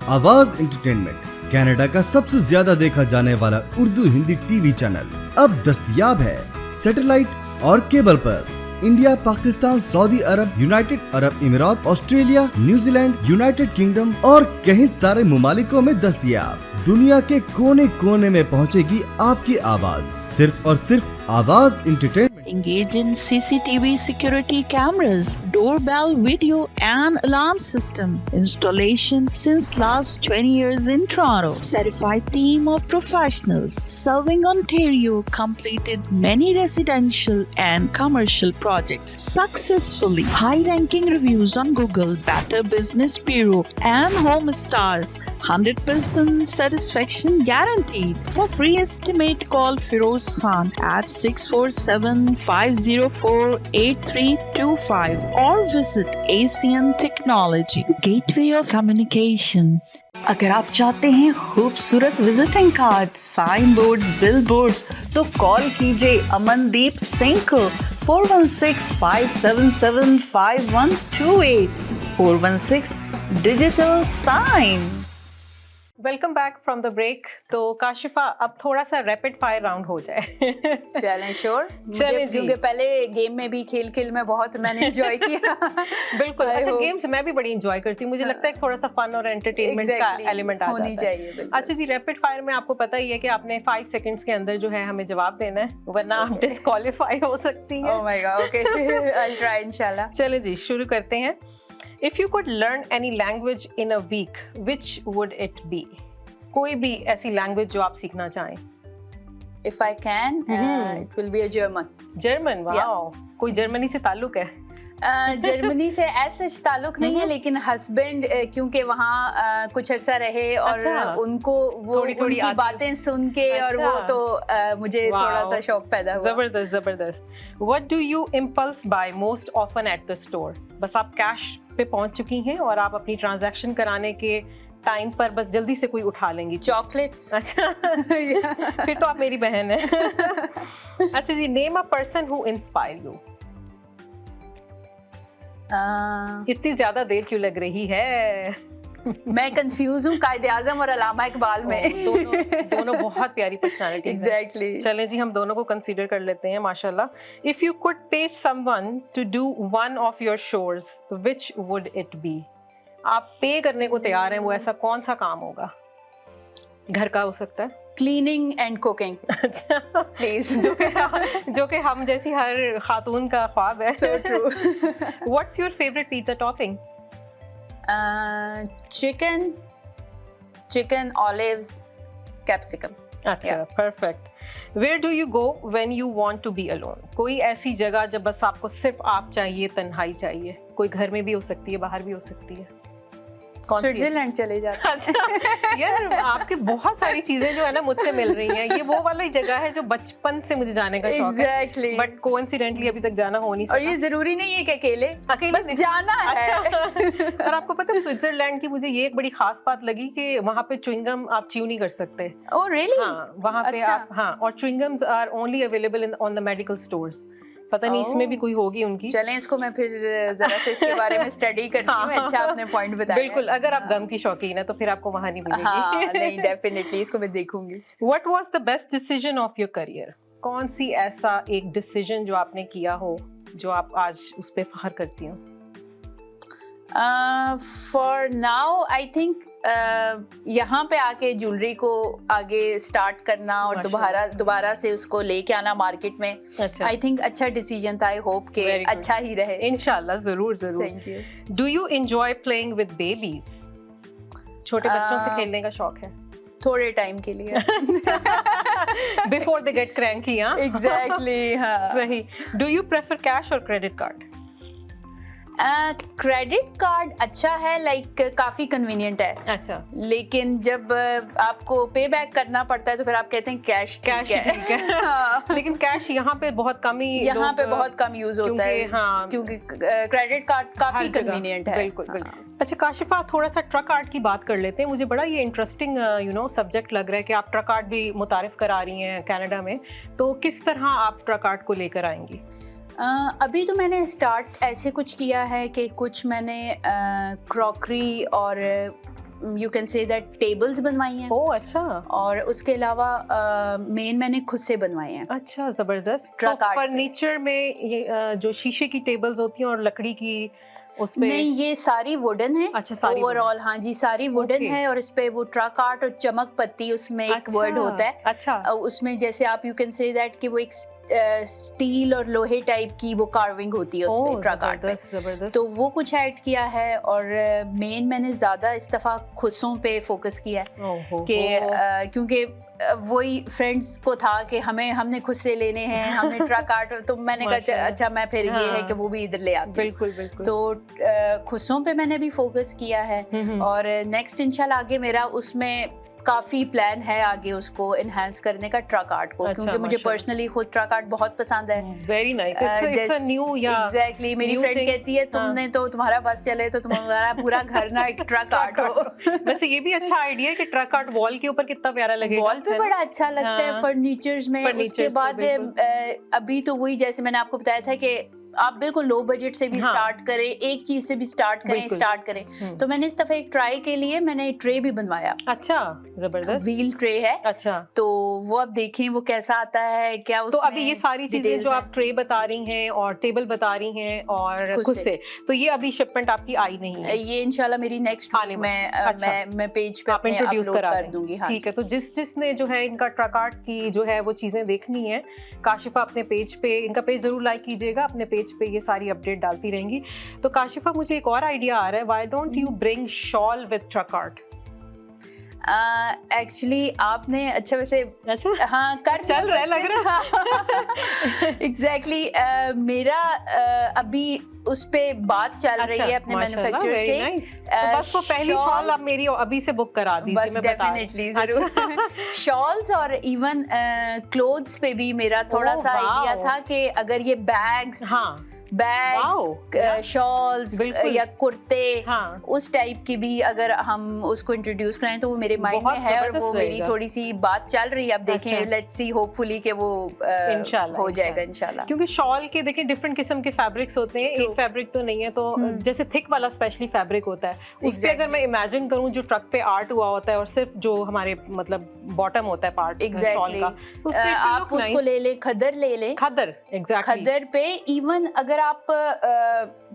आवाज एंटरटेनमेंट कनाडा का सबसे ज्यादा देखा जाने वाला उर्दू हिंदी टीवी चैनल अब दस्तयाब है सैटेलाइट और केबल पर। India, Pakistan, Saudi Arab, United Arab Emirates, Australia, New Zealand, United Kingdom और कई सारे ममालिकों में दस्तयाब। दुनिया के कोने कोने में पहुंचेगी आपकी आवाज, सिर्फ और सिर्फ आवाज entertainment. Engage in CCTV security cameras, doorbell video and alarm system installation since last 20 years in Toronto. Certified team of professionals serving Ontario, completed many residential and commercial projects successfully. High-ranking reviews on Google, Better Business Bureau and Home Stars. 100% satisfaction guaranteed. For free estimate, call Firoz Khan at 647-504-8325 or visit ASEAN Technology, Gateway of Communication. अगर आप चाहते हैं खूबसूरत visiting card, sign boards, bill boards, तो call कीजिए अमनदीप सिंह को 416-577-5128 416 digital sign. Welcome back from the break. तो काशिफा, अब थोड़ा सा रैपिड फायर राउंड हो जाए। चलें, श्योर। चलें जी। क्योंकि पहले गेम में भी खेल में बहुत मैंने एंजॉय किया। बिल्कुल। अच्छा, गेम्स मैं भी बड़ी एंजॉय करती हूँ। मुझे लगता है थोड़ा सा फन और एंटरटेनमेंट का एलिमेंट आ होनी जाता है। चाहिए। अच्छा जी, रैपिड फायर में आपको पता ही है कि आपने 5 सेकंड्स के अंदर जो है हमें जवाब देना है, वरना आप डिस्क्वालीफाई हो सकती हैं। Oh my God, okay. I will try इंशाल्लाह। चलें जी, शुरू करते हैं। If you could learn any language in a week, which would it be? कोई भी ऐसी लैंग्वेज जो आप सीखना चाहें। If I can, it will be a German. German, wow. कोई जर्मनी से ताल्लुक है? जर्मनी से ऐसा ताल्लुक नहीं है, लेकिन हस्बैंड क्योंकि वहाँ कुछ अरसा रहे और उनको वो उनकी बातें सुन के और वो तो मुझे थोड़ा सा शौक पैदा हुआ। जबरदस्त जबरदस्त। What do you impulse buy most often at the store? बस आप कैश पे पहुँच चुकी हैं और आप अपनी ट्रांजैक्शन कराने के टाइम पर बस जल्दी से कोई उठा लेंगी चॉकलेट्स। अच्छा। फिर तो आप मेरी बहन है। अच्छा जी, name a person who inspire you. इतनी ज्यादा देर क्यों लग रही है? मैं कंफ्यूज हूँ कायदे आजम और अलामा इकबाल में। दोनों बहुत प्यारी पर्सनालिटी। एग्जैक्टली। चलें जी, हम दोनों को कंसीडर कर लेते हैं माशाल्लाह। If you could pay someone to do one of your chores, which would it be? आप पे करने को तैयार हैं, वो ऐसा कौन सा काम होगा? घर का हो सकता है, क्लीनिंग एंड कुकिंग। अच्छा प्लीज। जो कि हम जैसी हर खातून का ख्वाब है। So true. What's your favorite pizza topping? Chicken, olives, capsicum. अच्छा, perfect. Where do you go when you want to be alone? कोई ऐसी जगह जब बस आपको सिर्फ आप चाहिए, तन्हाई चाहिए। कोई घर में भी हो सकती है, बाहर भी हो सकती है। स्विट्जरलैंड चले जाते हैं। अच्छा यार, आपके बहुत सारी चीजें जो है ना मुझसे मिल रही हैं। ये वो वाली जगह है जो बचपन से मुझे जाने का शौक exactly. है, बट कोइंसिडेंटली अभी तक जाना हो नहीं सका। और ये जरूरी नहीं है कि अकेले बस जाना है। अच्छा। और आपको पता है स्विट्जरलैंड की मुझे ये एक बड़ी खास बात लगी कि वहाँ पे च्युइंगम आप च्यू नहीं कर सकते। Oh really? हाँ, वहाँ पे आप, हाँ, और chewing gums are only available in on the medical stores. पता नहीं इसमें भी कोई होगी उनकी। चलें, इसको मैं फिर जरा से इसके बारे में स्टडी करती हूँ। अच्छा आपने पॉइंट बताया। बिल्कुल, अगर आप गम की शौकीन है तो फिर आपको वहाँ नहीं मिलेगी। हाँ, नहीं, डेफिनेटली इसको मैं देखूंगी। What was the best decision of your career? कौन सी ऐसा एक डिसीजन जो आपने किया हो जो आप आज उस पे फख्र करती हो? For now, I think यहाँ पे आके ज्वेलरी को आगे स्टार्ट करना और दोबारा से उसको लेके आना मार्केट में, आई थिंक अच्छा डिसीजन था। आई होप कि अच्छा ही रहे। इंशाल्लाह, जरूर जरूर। Thank you. Do you enjoy playing with babies? छोटे बच्चों से खेलने का शौक है? थोड़े टाइम के लिए। Before they get cranky. हाँ, एग्जैक्टली। हाँ, सही। डू यू प्रेफर कैश और क्रेडिट कार्ड? क्रेडिट कार्ड अच्छा है, लाइक काफी कन्वीनियंट है। अच्छा, लेकिन जब आपको पे बैक करना पड़ता है तो फिर आप कहते हैं कैश ठीक है। हाँ। लेकिन कैश यहाँ पे बहुत कम ही, यहाँ पे बहुत कम यूज होता है। हाँ, क्योंकि क्रेडिट कार्ड काफी कन्वीनियंट है। बिल्कुल बिल्कुल। अच्छा काशिफा, थोड़ा सा ट्रक आर्ट की बात कर लेते हैं। मुझे बड़ा ये इंटरेस्टिंग सब्जेक्ट लग रहा है कि आप ट्रक आर्ट भी मुतारिफ करा रही हैं कनाडा में। तो किस तरह आप ट्रक आर्ट को लेकर आएंगी? अभी तो मैंने स्टार्ट ऐसे कुछ किया है कि कुछ मैंने क्रॉकरी और you can say that tables बनवाई हैं। ओह अच्छा। और उसके अलावा मेन मैंने खुद से बनवाए हैं। अच्छा, जबरदस्त। फर्नीचर में ये जो शीशे की टेबल्स होती हैं और लकड़ी की उस पे? नहीं, ये सारी वुडन है। अच्छा, सारी ओवरऑल हाँ जी, सारी वुडन Okay. है, और इस पे वो ट्रक आर्ट और चमक पत्ती उसमें एक वर्ड होता है। अच्छा, उसमें जैसे आप यू कैन से दैट कि वो एक स्टील और लोहे टाइप की वो कार्विंग होती है उस पे ट्रक आर्ट में। जबरदस्त। तो वो कुछ ऐड किया है, और मेन मैंने ज़्यादा इस दफ़ा खुशों पे फोकस किया है कि क्योंकि वही फ्रेंड्स को था कि हमने खुद से लेने हैं, हमने ट्रक आर्ट, तो मैंने कहा अच्छा मैं फिर ये है कि वो भी इधर ले आती हूँ। बिल्कुल बिल्कुल। तो खुशों पे मैंने भी फोकस किया है, और नेक्स्ट इंशाल्लाह आगे मेरा उसमें काफ़ी प्लान है आगे उसको एनहांस करने का ट्रक आर्ट को, क्योंकि मुझे पर्सनली खुद ट्रक आर्ट बहुत पसंद है। Very nice, it's a new या एग्जैक्टली। मेरी फ्रेंड कहती है तुमने तो तुम्हारा बस चले तो तुम्हारा पूरा घर ना एक ट्रक आर्ट हो। वैसे ये भी अच्छा आइडिया है कि ट्रक आर्ट वॉल के ऊपर कितना प्यारा लगेगा। वॉल पे बड़ा अच्छा लगता है फर्नीचर्स में। उसके बाद अभी तो वही जैसे मैंने आपको बताया था कि आप बिल्कुल लो बजट से भी स्टार्ट करें, एक चीज से भी स्टार्ट करें। तो मैंने इस दफा एक ट्राई के लिए मैंने ट्रे भी बनवाया। अच्छा, जबरदस्त। व्हील ट्रे है। अच्छा, तो वो अब देखें वो कैसा आता है क्या उसमें। तो अभी ये सारी चीजें जो आप ट्रे बता रही हैं और टेबल बता रही हैं और खुद से, तो ये अभी शिपमेंट आपकी आई नहीं है? ये इंशाल्लाह मेरी नेक्स्ट वीक में अच्छा, मैं पेज पे आप इंट्रोड्यूस कर दूंगी। ठीक है, तो जिसने जो है इनका ट्रक आर्ट की जो है वो चीजें देखनी है, काशिफा अपने पेज पे, इनका पेज जरूर लाइक कीजिएगा, अपने पेज पे ये सारी अपडेट डालती रहेंगी। तो काशिफा मुझे एक और आइडिया आ रहा है, why don't you bring shawl with truck art? Actually आपने अच्छा वैसे हाँ कर चल रहा है लग रहा। एग्जैक्टली मेरा अभी उस पे बात चल रही है अपने मैन्युफैक्चरर से। तो बस वो पहली शॉल आप मेरी अभी से बुक करा दीजिए। बस डेफिनेटली जरूर। शॉल्स और इवन क्लोथ्स पे भी मेरा थोड़ा सा आइडिया था कि अगर ये बैग्स शॉल्स या कुर्ते उस टाइप की भी अगर हम उसको इंट्रोड्यूस कराएं तो वो मेरे माइंड में है, और वो मेरी थोड़ी सी बात चल रही है। अब देखें, लेट्स सी, होपफुली कि वो हो जाएगा इंशाल्लाह। क्योंकि शॉल के देखें डिफरेंट किस्म के फैब्रिक्स होते हैं, एक फैब्रिक तो नहीं है। तो जैसे थिक वाला स्पेशली फैब्रिक होता है, उस पे अगर मैं इमेजिन करूं जो ट्रक पे आर्ट हुआ होता है और सिर्फ जो हमारे मतलब बॉटम होता है पार्ट शॉल का, आप उसको ले लें, खदर ले लें। खदर, एग्जैक्टली। खदर पे इवन अगर आप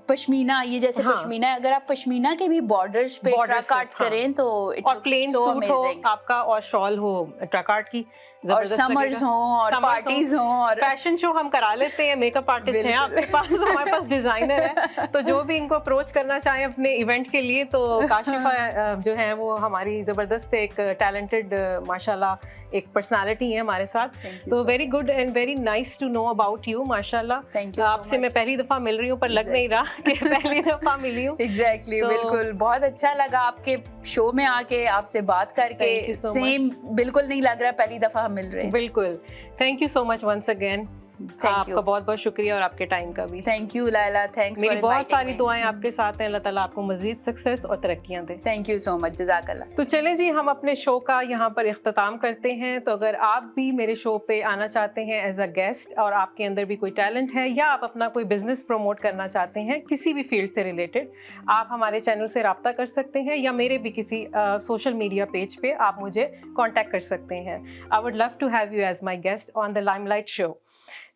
पश्मीना, ये जैसे पश्मीना है, अगर आप पश्मीना के भी बॉर्डर्स पे ट्रक आर्ट करें तो और प्लेन सूट हो आपका और शॉल हो ट्रक आर्ट की, और समर्स हो और पार्टीज हो और फैशन शो हम करा लेते हैं। मेकअप आर्टिस्ट हैं आपके पास, हमारे पास डिजाइनर है, तो जो भी इनको अप्रोच करना चाहें अपने इवेंट के लिए तो काशिफा जो है वो हमारी जबरदस्त एक टैलेंटेड माशाल्लाह एक पर्सनालिटी है हमारे साथ। तो very good and very nice to know about you माशाल्लाह। आपसे मैं पहली दफा मिल रही हूँ पर लग नहीं रहा कि पहली दफा मिली हूँ। एग्जैक्टली, बिल्कुल बहुत अच्छा लगा आपके शो में आके, आपसे बात करके। सेम बिल्कुल नहीं लग रहा पहली दफा हम मिल रहे हैं। बिल्कुल। Thank you so much once again. आपका बहुत बहुत शुक्रिया और आपके टाइम का भी। Thank you Laila, thanks. मेरी बहुत सारी दुआएं आपके साथ हैं, अल्लाह ताला आपको मजीद सक्सेस और तरक्कियां दे। थैंक यू सो मच, जज़ाकल्लाह। तो चलें जी, हम अपने शो का यहाँ पर इख्तिताम करते हैं। तो अगर आप भी मेरे शो पे आना चाहते हैं एज अ गेस्ट और आपके अंदर भी कोई टैलेंट है या आप अपना कोई बिजनेस प्रमोट करना चाहते हैं किसी भी फील्ड से रिलेटेड, आप हमारे चैनल से रब्ता कर सकते हैं या मेरे भी किसी सोशल मीडिया पेज पे आप मुझे कॉन्टैक्ट कर सकते हैं। I would love to have you as my guest on the limelight show.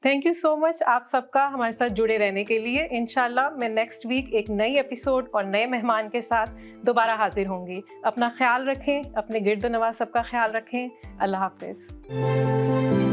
Thank you so much आप सबका हमारे साथ जुड़े रहने के लिए। इंशाल्लाह मैं नेक्स्ट वीक एक नई एपिसोड और नए मेहमान के साथ दोबारा हाजिर होंगी। अपना ख्याल रखें, अपने गिर्द नवाज सबका ख्याल रखें। अल्लाह हाफिज़।